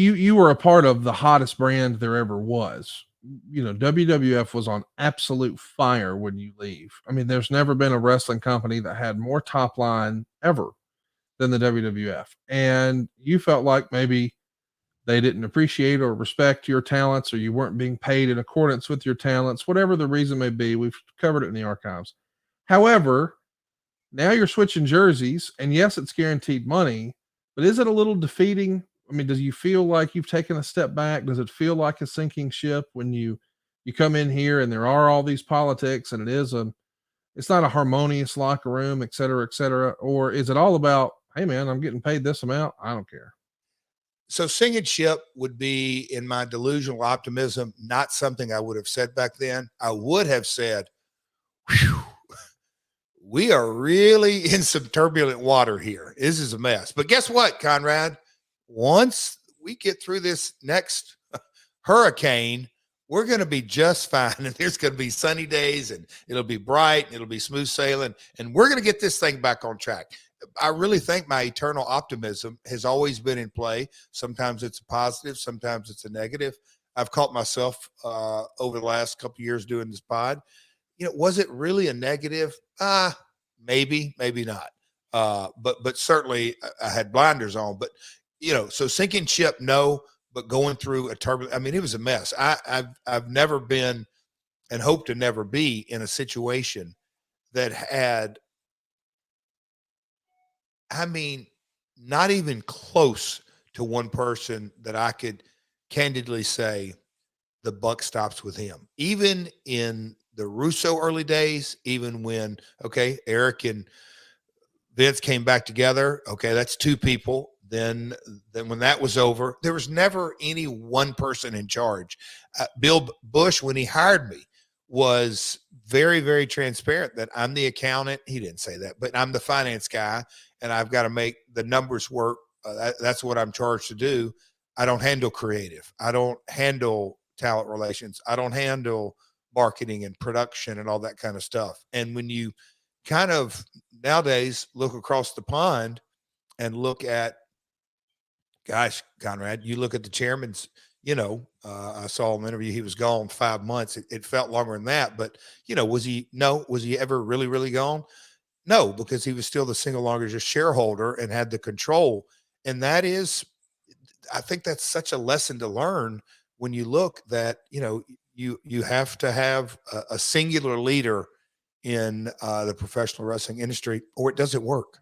You were a part of the hottest brand there ever was. You know, WWF was on absolute fire when you leave. I mean, there's never been a wrestling company that had more top line ever than the WWF. And you felt like maybe they didn't appreciate or respect your talents, or you weren't being paid in accordance with your talents, whatever the reason may be. We've covered it in the archives. However, now you're switching jerseys, and yes, it's guaranteed money, but is it a little defeating? I mean, does you feel like you've taken a step back? Does it feel like a sinking ship when you come in here and there are all these politics, and it's not a harmonious locker room, et cetera, et cetera? Or is it all about, hey man, I'm getting paid this amount, I don't care? So sinking ship would be, in my delusional optimism, not something I would have said back then. I would have said, whew, we are really in some turbulent water here. This is a mess. But guess what, Conrad? Once we get through this next hurricane, we're going to be just fine. And there's going to be sunny days, and it'll be bright, and it'll be smooth sailing, and we're going to get this thing back on track. I really think my eternal optimism has always been in play. Sometimes it's a positive, sometimes it's a negative. I've caught myself over the last couple of years doing this pod. You know, was it really a negative? Maybe, maybe not. But certainly I had blinders on. But, you know, so sinking ship, no. But going through a turbulent, I mean, it was a mess. I've never been, and hope to never be, in a situation that had, I mean, not even close to one person that I could candidly say the buck stops with him. Even in the Russo early days, even when, okay, Eric and Vince came back together, okay, that's two people. Then when that was over, there was never any one person in charge. Bill Bush, when he hired me, was very, very transparent that I'm the accountant. He didn't say that, but I'm the finance guy, and I've got to make the numbers work. That's what I'm charged to do. I don't handle creative. I don't handle talent relations. I don't handle marketing and production and all that kind of stuff. And when you kind of nowadays look across the pond and look at, gosh, Conrad, you look at the chairman's, you know, I saw him interview. He was gone 5 months. It felt longer than that, but you know, was he ever really, really gone? No, because he was still the single largest shareholder and had the control. And that is, I think that's such a lesson to learn when you look that, you know, you have to have a singular leader in the professional wrestling industry, or it doesn't work.